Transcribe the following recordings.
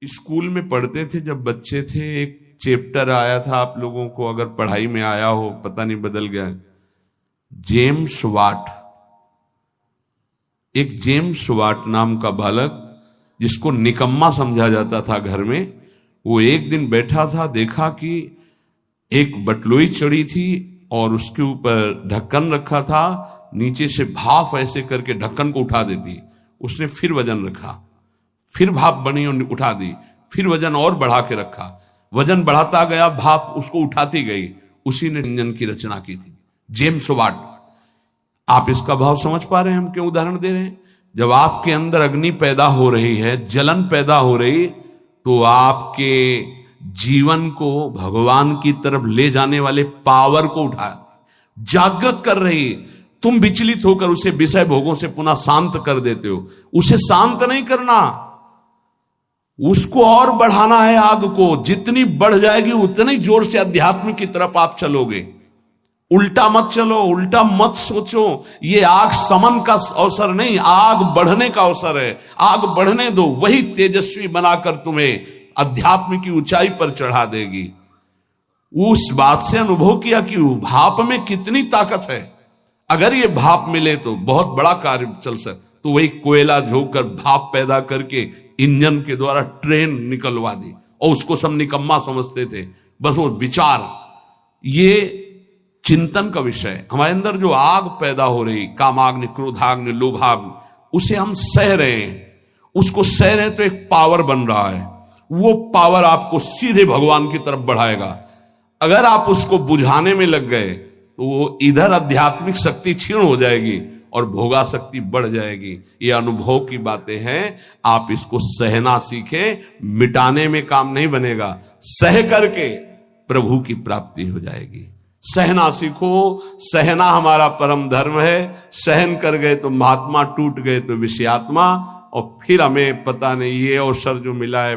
School में पढ़ते थे जब बच्चे थे, एक चैप्टर आया था, आप लोगों को अगर पढ़ाई में आया हो, पता नहीं बदल गया, जेम्स वाट। एक जेम्स वाट नाम का बालक, जिसको निकम्मा समझा जाता था घर में, वो एक दिन बैठा था, देखा कि एक बटलोई चढ़ी थी और उसके ऊपर ढक्कन रखा था, नीचे से भाप ऐसे करके ढक्कन को उठा देती। उसने फिर वजन रखा, फिर भाप बनी और उठा दी, फिर वजन और बढ़ा के रखा, वजन बढ़ाता गया, भाप उसको उठाती गई। उसी ने इंजन की रचना की थी, जेम्स वाट। आप इसका भाव समझ पा रहे हैं हम क्यों उदाहरण दे रहे हैं? जब आपके अंदर अग्नि पैदा हो रही है, जलन पैदा हो रही, तो आपके जीवन को भगवान की तरफ ले जाने वाले पावर को उठा जागृत कर रही। तुम विचलित होकर उसे विषय भोगों से पुनः शांत कर देते हो। उसे शांत नहीं करना, उसको और बढ़ाना है। आग को जितनी बढ़ जाएगी उतनी जोर से अध्यात्म की तरफ आप चलोगे। उल्टा मत चलो, उल्टा मत सोचो। ये आग समन का अवसर नहीं, आग बढ़ने का अवसर है। आग बढ़ने दो, वही तेजस्वी बनाकर तुम्हें अध्यात्म की ऊंचाई पर चढ़ा देगी। उस बात से अनुभव किया कि भाप में कितनी ताकत है। अगर ये भाप मिले तो बहुत बड़ा कार्य चल सकता। तो वही कोयला झोंककर भाप पैदा करके इंजन के द्वारा ट्रेन निकलवा दी, और उसको सब निकम्मा समझते थे। बस वो विचार, ये चिंतन का विषय। हमारे अंदर जो आग पैदा हो रही, कामाग्नि, क्रोधाग्नि, लोभाग्नि, उसे हम सह रहे हैं। उसको सह रहे हैं तो एक पावर बन रहा है। वो पावर आपको सीधे भगवान की तरफ बढ़ाएगा। अगर आप उसको बुझाने में लग गए तो वो इधर आध्यात्मिक शक्ति क्षीण हो जाएगी और भोगा शक्ति बढ़ जाएगी। ये अनुभव की बातें हैं। आप इसको सहना सीखें, मिटाने में काम नहीं बनेगा। सह करके प्रभु की प्राप्ति हो जाएगी। सहना सीखो, सहना हमारा परम धर्म है। सहन कर गए तो महात्मा, टूट गए तो विषयात्मा। और फिर हमें पता नहीं ये अवसर जो मिला है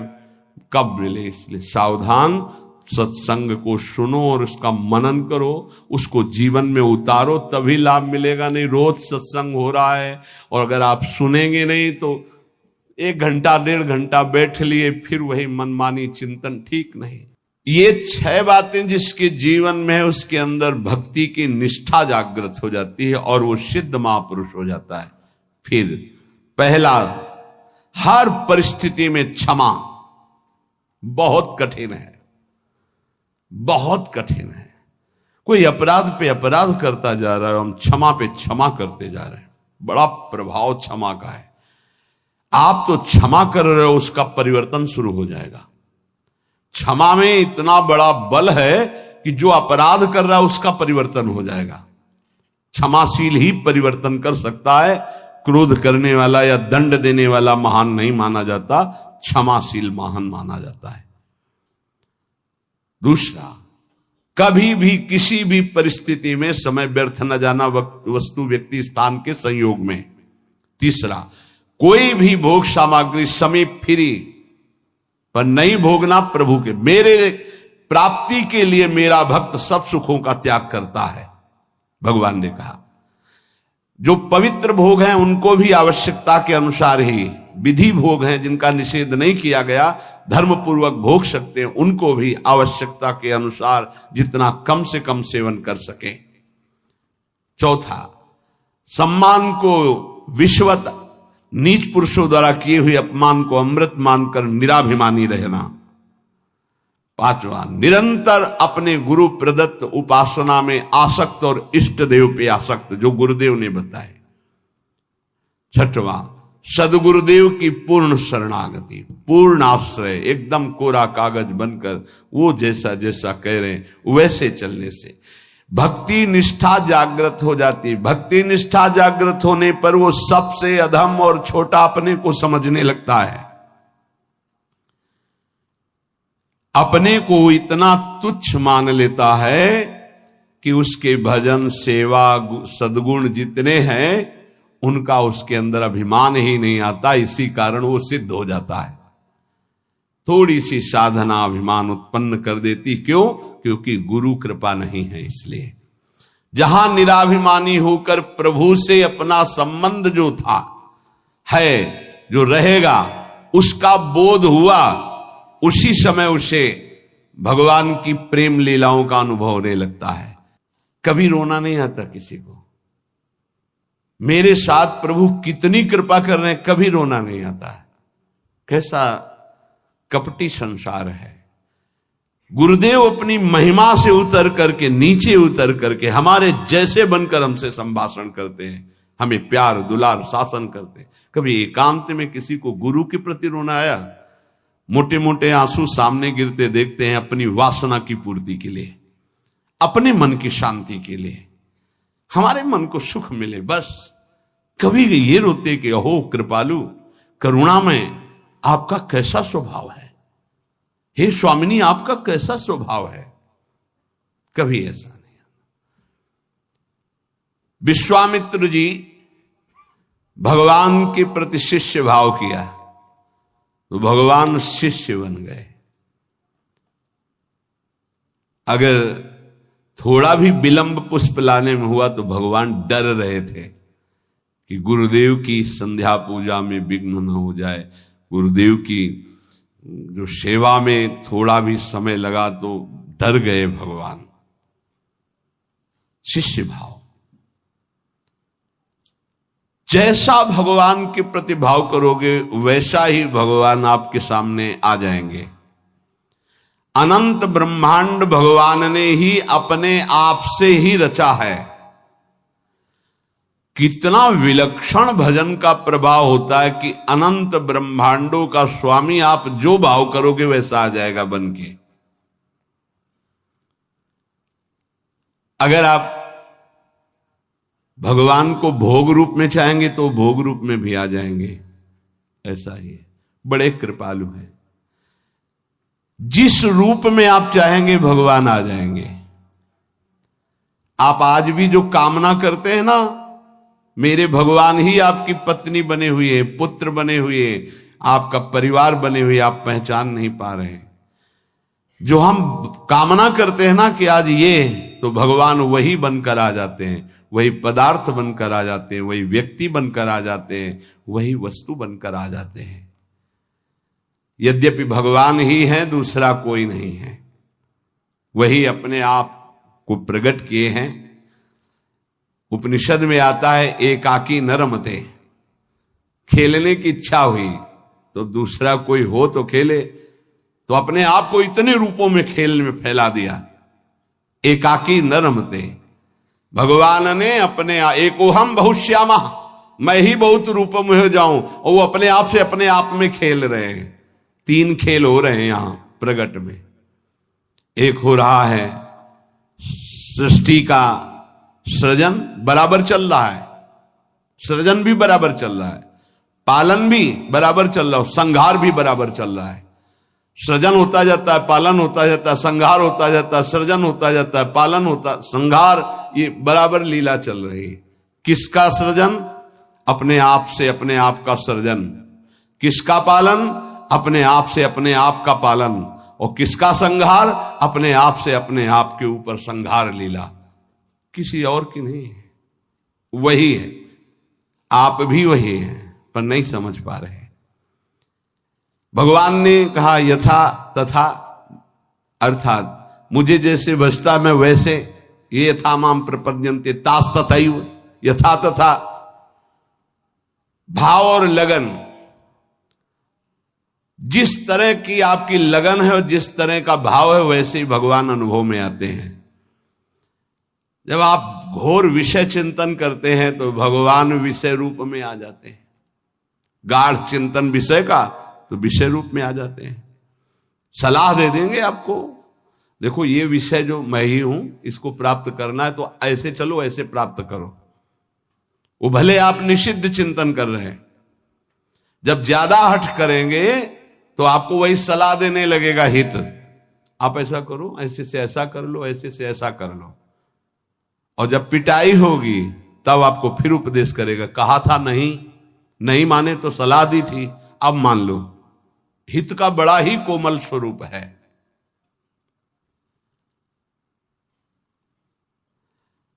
कब मिले। इसलिए सावधान, सत्संग को सुनो और उसका मनन करो, उसको जीवन में उतारो, तभी लाभ मिलेगा। नहीं रोज सत्संग हो रहा है और अगर आप सुनेंगे नहीं तो 1 घंटा 1.5 घंटा बैठ लिए, फिर वही मनमानी चिंतन ठीक नहीं। ये 6 बातें जिसके जीवन में है, उसके अंदर भक्ति की निष्ठा जागृत हो जाती है और वो सिद्ध महापुरुष हो जाता है। फिर पहला, हर परिस्थिति में क्षमा। बहुत कठिन है, बहुत कठिन है। कोई अपराध पे अपराध करता जा रहा है, हम क्षमा पे क्षमा करते जा रहे हैं। बड़ा प्रभाव क्षमा का है। आप तो क्षमा कर रहे हो, उसका परिवर्तन शुरू हो जाएगा। क्षमा में इतना बड़ा बल है कि जो अपराध कर रहा है उसका परिवर्तन हो जाएगा। क्षमाशील ही परिवर्तन कर सकता है। क्रोध करने वाला या दंड देने वाला महान नहीं माना जाता, क्षमाशील महान माना जाता है। दूसरा, कभी भी किसी भी परिस्थिति में समय व्यर्थ न जाना, वस्तु, व्यक्ति, स्थान के संयोग में। तीसरा, कोई भी भोग सामग्री समीप फिरी पर नहीं भोगना प्रभु के। मेरे प्राप्ति के लिए मेरा भक्त सब सुखों का त्याग करता है, भगवान ने कहा। जो पवित्र भोग हैं उनको भी आवश्यकता के अनुसार ही, विधि भोग हैं जिनका निषेध नहीं किया गया, धर्म पूर्वक भोग सकते हैं, उनको भी आवश्यकता के अनुसार जितना कम से कम सेवन कर सके। चौथा, सम्मान को विश्वत, नीच पुरुषों द्वारा किए हुए अपमान को अमृत मानकर निराभिमानी रहना। पांचवा, निरंतर अपने गुरु प्रदत्त उपासना में आसक्त और इष्ट देव पे आसक्त, जो गुरुदेव ने बताए। छठवां, सदगुरुदेव की पूर्ण शरणागति, पूर्ण आश्रय, एकदम कोरा कागज बनकर वो जैसा जैसा कह रहे हैं वैसे चलने से भक्ति निष्ठा जागृत हो जाती। भक्ति निष्ठा जागृत होने पर वो सबसे अधम और छोटा अपने को समझने लगता है। अपने को इतना तुच्छ मान लेता है कि उसके भजन, सेवा, सद्गुण जितने हैं उनका उसके अंदर अभिमान ही नहीं आता। इसी कारण वो सिद्ध हो जाता है। थोड़ी सी साधना अभिमान उत्पन्न कर देती। क्यों? क्योंकि गुरु कृपा नहीं है। इसलिए जहां निराभिमानी होकर प्रभु से अपना संबंध जो था है, जो रहेगा, उसका बोध हुआ उसी समय उसे भगवान की प्रेम लीलाओं का अनुभव होने लगता है। कभी रोना नहीं आता किसी को, मेरे साथ प्रभु कितनी कृपा कर रहे हैं, कभी रोना नहीं आता है। कैसा कपटी संसार है। गुरुदेव अपनी महिमा से उतर करके, नीचे उतर करके हमारे जैसे बनकर हमसे संभाषण करते हैं, हमें प्यार दुलार शासन करते हैं। कभी एकांत में किसी को गुरु के प्रति रोना आया? मोटे मोटे आंसू सामने गिरते देखते हैं अपनी वासना की पूर्ति के लिए, अपने मन की शांति के लिए, हमारे मन को सुख मिले, बस। कभी ये रोते कि अहो कृपालु करुणा में आपका कैसा स्वभाव है, हे स्वामिनी आपका कैसा स्वभाव है, कभी ऐसा नहीं। विश्वामित्र जी भगवान के प्रति शिष्य भाव किया तो भगवान शिष्य बन गए। अगर थोड़ा भी विलंब पुष्प लाने में हुआ तो भगवान डर रहे थे कि गुरुदेव की संध्या पूजा में विघ्न न हो जाए, गुरुदेव की जो सेवा में थोड़ा भी समय लगा तो डर गए भगवान। शिष्य भाव, जैसा भगवान के प्रति भाव करोगे वैसा ही भगवान आपके सामने आ जाएंगे। अनंत ब्रह्मांड भगवान ने ही अपने आप से ही रचा है। कितना विलक्षण भजन का प्रभाव होता है कि अनंत ब्रह्मांडों का स्वामी आप जो भाव करोगे वैसा आ जाएगा बन के। अगर आप भगवान को भोग रूप में चाहेंगे तो भोग रूप में भी आ जाएंगे, ऐसा ही है। बड़े कृपालु हैं, जिस रूप में आप चाहेंगे भगवान आ जाएंगे। आप आज भी जो कामना करते हैं ना, मेरे भगवान ही आपकी पत्नी बने हुए, पुत्र बने हुए, आपका परिवार बने हुए, आप पहचान नहीं पा रहे हैं। जो हम कामना करते हैं ना कि आज ये, तो भगवान वही बनकर आ जाते हैं, वही पदार्थ बनकर आ जाते हैं, वही व्यक्ति बनकर आ जाते हैं, वही वस्तु बनकर आ जाते हैं। यद्यपि भगवान ही हैं, दूसरा कोई नहीं है। वही अपने आप को प्रकट किए हैं। उपनिषद में आता है एकाकी न रमते, खेलने की इच्छा हुई तो दूसरा कोई हो तो खेले, तो अपने आप को इतने रूपों में खेल में फैला दिया। एकाकी न रमते, भगवान ने अपने एकोहम बहुश्यामा, मैं ही बहुत रूपों में हो जाऊं, और वो अपने आप से अपने आप में खेल रहे हैं। तीन खेल हो रहे हैं यहां प्रगट में। एक हो रहा है सृष्टि का सृजन बराबर चल रहा है, सृजन भी बराबर चल रहा है, पालन भी बराबर चल रहा है, संहार भी बराबर चल रहा है। सृजन होता जाता है, पालन होता जाता है, संहार होता जाता है, सृजन होता जाता है, पालन होता, संहार, ये बराबर लीला चल रही है। किसका सृजन? अपने आप से अपने आप का सृजन। किसका पालन? अपने आप से अपने आप का पालन। और किसका संहार? अपने आप से अपने आप के ऊपर संहार लीला, किसी और की नहीं है, वही है। आप भी वही हैं, पर नहीं समझ पा रहे। भगवान ने कहा यथा तथा, अर्थात मुझे जैसे बसता मैं वैसे, ये यथा माम प्रपद्यन्ते तास तथैव, यथा तथा। भाव और लगन, जिस तरह की आपकी लगन है और जिस तरह का भाव है वैसे ही भगवान अनुभव में आते हैं। जब आप घोर विषय चिंतन करते हैं तो भगवान विषय रूप में आ जाते हैं। गाढ़ चिंतन विषय का तो विषय रूप में आ जाते हैं। सलाह दे देंगे आपको, देखो ये विषय जो मैं ही हूं, इसको प्राप्त करना है तो ऐसे चलो, ऐसे प्राप्त करो। वो भले आप निषिद्ध चिंतन कर रहे हैं, जब ज्यादा हठ करेंगे तो आपको वही सलाह देने लगेगा हित। आप ऐसा करो, ऐसे से ऐसा कर लो, ऐसे से ऐसा कर लो। और जब पिटाई होगी तब आपको फिर उपदेश करेगा, कहा था नहीं, नहीं माने तो सलाह दी थी, अब मान लो। हित का बड़ा ही कोमल स्वरूप है।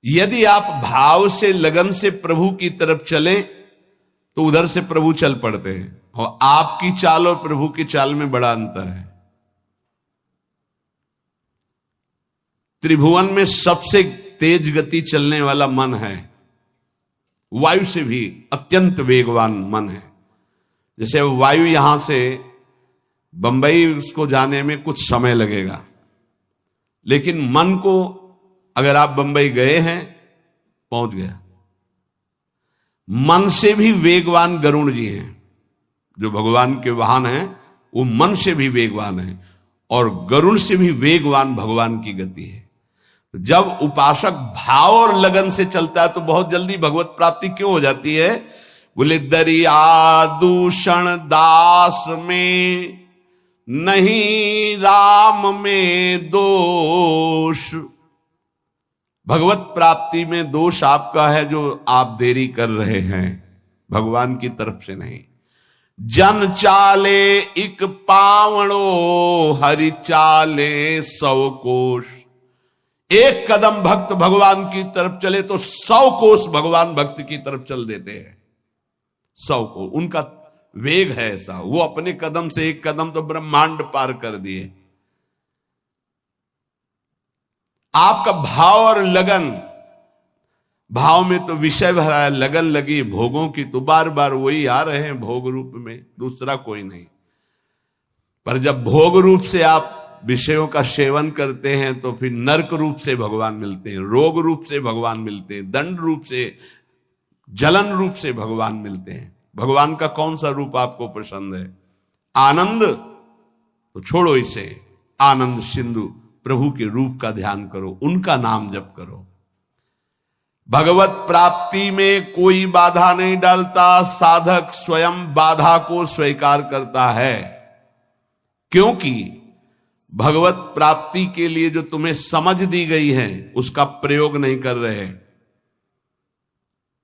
यदि आप भाव से लगन से प्रभु की तरफ चलें तो उधर से प्रभु चल पड़ते हैं। और आपकी चाल और प्रभु की चाल में बड़ा अंतर है। त्रिभुवन में सबसे तेज गति चलने वाला मन है, वायु से भी अत्यंत वेगवान मन है। जैसे वायु यहां से बंबई उसको जाने में कुछ समय लगेगा, लेकिन मन को अगर आप बंबई गए हैं पहुंच गया। मन से भी वेगवान गरुड़ जी हैं, जो भगवान के वाहन हैं, वो मन से भी वेगवान है और गरुड़ से भी वेगवान भगवान की गति है। जब उपासक भाव और लगन से चलता है तो बहुत जल्दी भगवत प्राप्ति क्यों हो जाती है? बोले दरिया दूषण दास में नहीं राम में दोष। भगवत प्राप्ति में दोष आपका है जो आप देरी कर रहे हैं, भगवान की तरफ से नहीं। जन चाले इक पावणो हरि चाले 100 कोश। एक कदम भक्त भगवान की तरफ चले तो 100 कोस भगवान भक्त की तरफ चल देते हैं। 100 को उनका वेग है ऐसा, वो अपने कदम से एक कदम तो ब्रह्मांड पार कर दिए। आपका भाव और लगन, भाव में तो विषय भरा है, लगन लगी भोगों की तो बार बार वही आ रहे हैं भोग रूप में, दूसरा कोई नहीं। पर जब भोग रूप से आप विषयों का सेवन करते हैं तो फिर नरक रूप से भगवान मिलते हैं, रोग रूप से भगवान मिलते हैं, दंड रूप से, जलन रूप से भगवान मिलते हैं। भगवान का कौन सा रूप आपको पसंद है? आनंद तो छोड़ो इसे, आनंद सिंधु प्रभु के रूप का ध्यान करो, उनका नाम जप करो। भगवत प्राप्ति में कोई बाधा नहीं डालता, साधक स्वयं बाधा को स्वीकार करता है। क्योंकि भगवत प्राप्ति के लिए जो तुम्हें समझ दी गई है उसका प्रयोग नहीं कर रहे।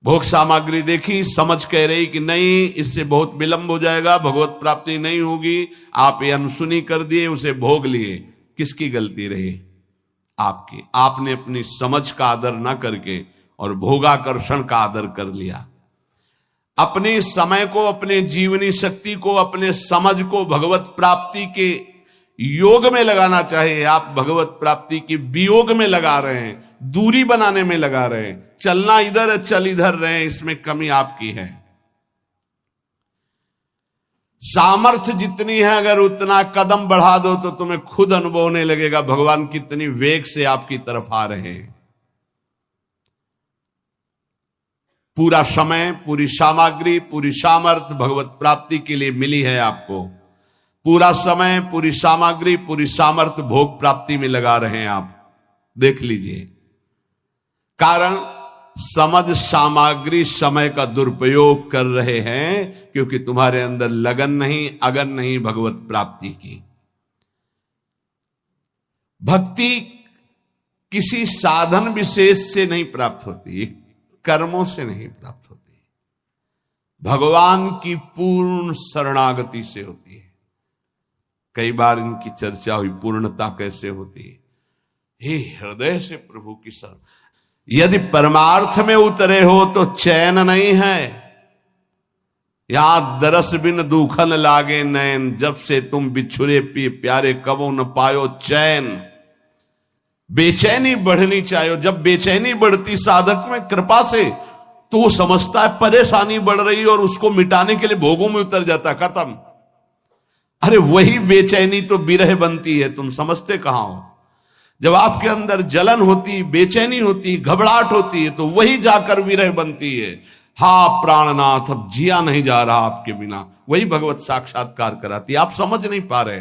भोग सामग्री देखी, समझ कह रही कि नहीं इससे बहुत विलंब हो जाएगा, भगवत प्राप्ति नहीं होगी, आप ये अनसुनी कर दिए, उसे भोग लिए। किसकी गलती रही? आपकी। आपने अपनी समझ का आदर ना करके और भोगाकर्षण का आदर कर लिया। अपने समय को, अपने जीवनी शक्ति को, अपने समझ को भगवत प्राप्ति के योग में लगाना चाहिए। आप भगवत प्राप्ति की वियोग में लगा रहे हैं, दूरी बनाने में लगा रहे हैं। चलना इधर है, चल इधर रहे, इसमें कमी आपकी है। सामर्थ्य जितनी है अगर उतना कदम बढ़ा दो तो तुम्हें खुद अनुभव होने लगेगा भगवान कितनी वेग से आपकी तरफ आ रहे हैं। पूरा समय, पूरी सामग्री, पूरी सामर्थ्य भगवत प्राप्ति के लिए मिली है आपको। पूरा समय, पूरी सामग्री, पूरी सामर्थ्य भोग प्राप्ति में लगा रहे हैं आप, देख लीजिए। कारण समझ सामग्री समय का दुरुपयोग कर रहे हैं क्योंकि तुम्हारे अंदर लगन नहीं, अगन नहीं भगवत प्राप्ति की। भक्ति किसी साधन विशेष से नहीं प्राप्त होती, कर्मों से नहीं प्राप्त होती, भगवान की पूर्ण शरणागति से होती है। कई बार इनकी चर्चा हुई, पूर्णता कैसे होती है? हे हृदय से प्रभु की शरण। यदि परमार्थ में उतरे हो तो चैन नहीं है। यहां दरस बिन दुखन लागे नैन, जब से तुम बिछुरे प्यारे कबो न पायो चैन। बेचैनी बढ़नी चाहिए। जब बेचैनी बढ़ती साधक में कृपा से तो वो समझता है परेशानी बढ़ रही और उसको मिटाने के लिए भोगों में उतर जाता, खत्म। अरे वही बेचैनी तो विरह बनती है, तुम समझते कहां हो? जब आपके अंदर जलन होती, बेचैनी होती, घबराहट होती है तो वही जाकर विरह बनती है। हा प्राणनाथ, अब जिया नहीं जा रहा आपके बिना, वही भगवत साक्षात्कार कराती है। आप समझ नहीं पा रहे,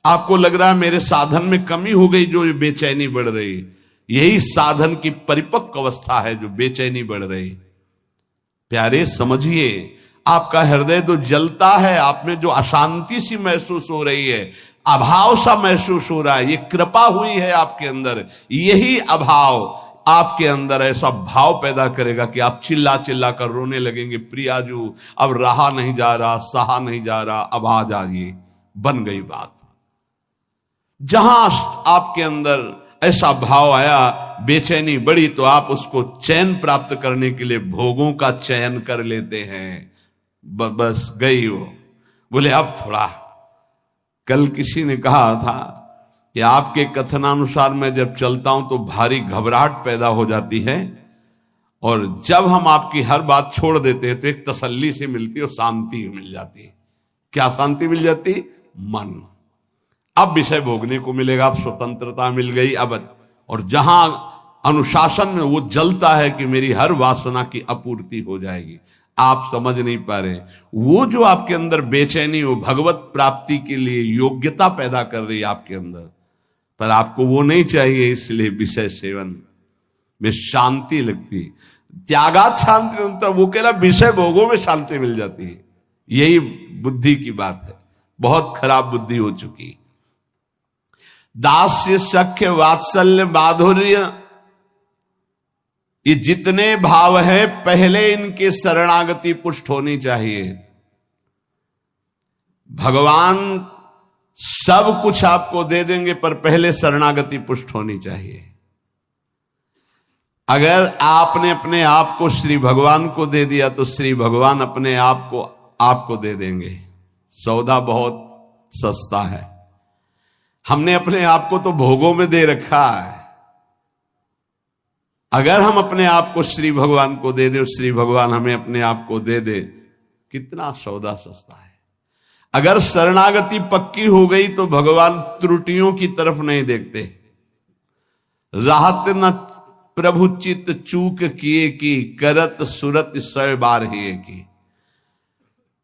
आपको लग रहा है मेरे साधन में कमी हो गई जो बेचैनी बढ़ रही। यही साधन की परिपक्व अवस्था है जो बेचैनी बढ़ रही। प्यारे समझिए, आपका हृदय तो जलता है, आप में जो अशांति सी महसूस हो रही है, अभाव सा महसूस हो रहा है, ये कृपा हुई है आपके अंदर। यही अभाव आपके अंदर ऐसा भाव पैदा करेगा कि आप चिल्ला चिल्ला कर रोने लगेंगे, प्रियाजू अब रहा नहीं जा रहा, सहा नहीं जा रहा, अब आ जाइए। बन गई बात। जहां आपके अंदर ऐसा भाव आया, बेचैनी बढ़ी, तो आप उसको चैन प्राप्त करने के लिए भोगों का चयन कर लेते हैं। बस गई वो। बोले अब थोड़ा। कल किसी ने कहा था कि आपके कथनानुसार मैं जब चलता हूं तो भारी घबराहट पैदा हो जाती है, और जब हम आपकी हर बात छोड़ देते हैं तो एक तसल्ली से मिलती है और शांति मिल जाती है। क्या शांति मिल जाती? मन। अब विषय भोगने को मिलेगा, अब स्वतंत्रता मिल गई। अब और जहां अनुशासन में वो जलता है कि मेरी हर वासना की आपूर्ति हो जाएगी, आप समझ नहीं पा रहे। वो जो आपके अंदर बेचैनी, वो भगवत प्राप्ति के लिए योग्यता पैदा कर रही है आपके अंदर, पर आपको वो नहीं चाहिए, इसलिए विषय सेवन में शांति लगती। त्यागात शांति, तो वो कह रहा विषय भोगों में शांति मिल जाती है। यही बुद्धि की बात है, बहुत खराब बुद्धि हो चुकी। दास्य, सख्य, वात्सल्य, माधुर्य, ये जितने भाव है पहले इनके शरणागति पुष्ट होनी चाहिए। भगवान सब कुछ आपको दे देंगे, पर पहले शरणागति पुष्ट होनी चाहिए। अगर आपने अपने आप को श्री भगवान को दे दिया तो श्री भगवान अपने आप को आपको दे देंगे। सौदा बहुत सस्ता है। हमने अपने आप को तो भोगों में दे रखा है। अगर हम अपने आप को श्री भगवान को दे दे, श्री भगवान हमें अपने आप को दे दे, कितना सौदा सस्ता है। अगर शरणागति पक्की हो गई तो भगवान त्रुटियों की तरफ नहीं देखते। राहत न प्रभु चित चूक किए की, करत सुरत सौ बार ही की।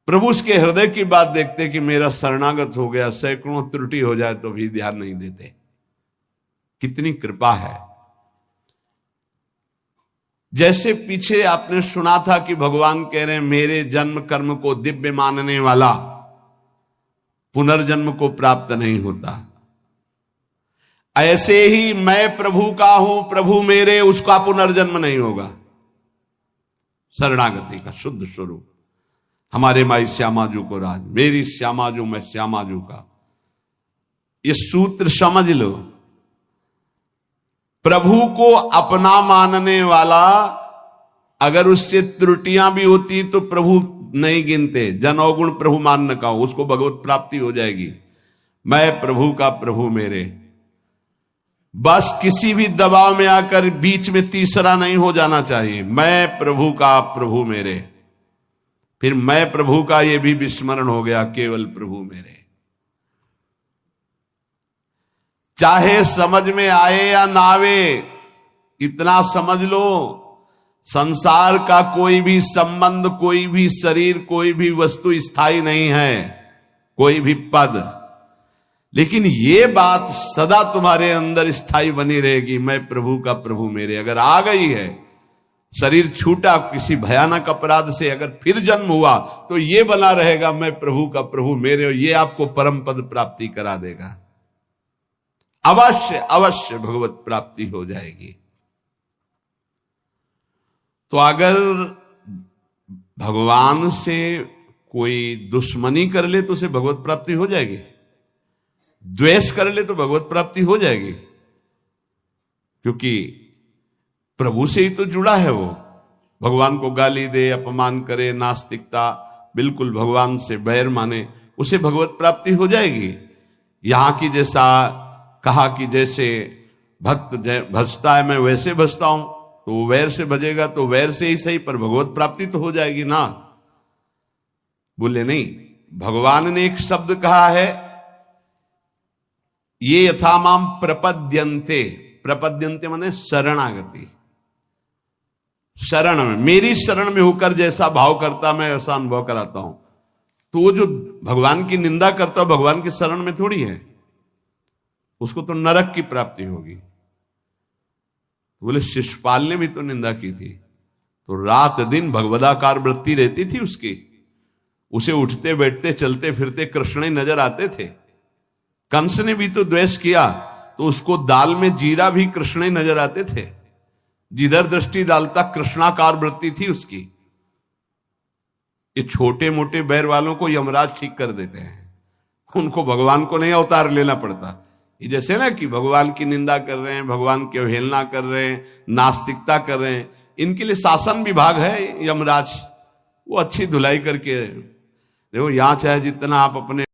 प्रभु उसके हृदय की बात देखते कि मेरा शरणागत हो गया, सैकड़ों त्रुटि हो जाए तो भी ध्यान नहीं देते। कितनी कृपा है। जैसे पीछे आपने सुना था कि भगवान कह रहे हैं मेरे जन्म कर्म को दिव्य मानने वाला पुनर्जन्म को प्राप्त नहीं होता। ऐसे ही मैं प्रभु का हूं, प्रभु मेरे, उसका पुनर्जन्म नहीं होगा। शरणागति का शुद्ध स्वरूप। हमारे माई श्यामाजू को राज, मेरी श्यामाजू मैं श्यामाजू का, ये सूत्र समझ लो। प्रभु को अपना मानने वाला, अगर उससे त्रुटियां भी होती तो प्रभु नहीं गिनते। जन अवगुण प्रभु मान न का, उसको भगवत प्राप्ति हो जाएगी। मैं प्रभु का, प्रभु मेरे। बस किसी भी दबाव में आकर बीच में तीसरा नहीं हो जाना चाहिए। मैं प्रभु का, प्रभु मेरे। फिर मैं प्रभु का ये भी विस्मरण हो गया, केवल प्रभु मेरे। चाहे समझ में आए या ना आवे, इतना समझ लो, संसार का कोई भी संबंध, कोई भी शरीर, कोई भी वस्तु स्थायी नहीं है, कोई भी पद। लेकिन ये बात सदा तुम्हारे अंदर स्थायी बनी रहेगी, मैं प्रभु का, प्रभु मेरे। अगर आ गई है, शरीर छूटा किसी भयानक अपराध से, अगर फिर जन्म हुआ तो ये बना रहेगा, मैं प्रभु का, प्रभु मेरे। ये आपको परम पद प्राप्ति करा देगा। अवश्य अवश्य भगवत प्राप्ति हो जाएगी। तो अगर भगवान से कोई दुश्मनी कर ले तो उसे भगवत प्राप्ति हो जाएगी। द्वेष कर ले तो भगवत प्राप्ति हो जाएगी, क्योंकि प्रभु से ही तो जुड़ा है वो। भगवान को गाली दे, अपमान करे, नास्तिकता, बिल्कुल भगवान से बैर माने, उसे भगवत प्राप्ति हो जाएगी। यहां की जैसा कहा कि जैसे भक्त भजता है मैं वैसे भजता हूं, तो वो वैर से भजेगा तो वैर से ही सही, पर भगवत प्राप्ति तो हो जाएगी ना। बोले नहीं, भगवान ने एक शब्द कहा है, ये यथा माम प्रपद्यन्ते। प्रपद्यन्ते माने शरणागति। शरण में, मेरी शरण में होकर जैसा भाव करता मैं वैसा अनुभव कराता हूं। तो वो जो भगवान की निंदा करता है भगवान की शरण में थोड़ी है, उसको तो नरक की प्राप्ति होगी। बोले शिशुपाल ने भी तो निंदा की थी, तो रात दिन भगवदाकार वृत्ति रहती थी उसकी। उसे उठते बैठते चलते फिरते कृष्ण ही नजर आते थे। कंस ने भी तो द्वेष किया, तो उसको दाल में जीरा भी कृष्ण ही नजर आते थे। जिधर दृष्टि डालता कृष्णाकार वृत्ति थी उसकी। ये छोटे मोटे बैर वालों को यमराज ठीक कर देते हैं, उनको भगवान को नहीं अवतार लेना पड़ता। ये जैसे ना कि भगवान की निंदा कर रहे हैं, भगवान की अवहेलना कर रहे हैं, नास्तिकता कर रहे हैं, इनके लिए शासन विभाग है यमराज, वो अच्छी धुलाई करके। देखो यहां चाहे जितना आप अपने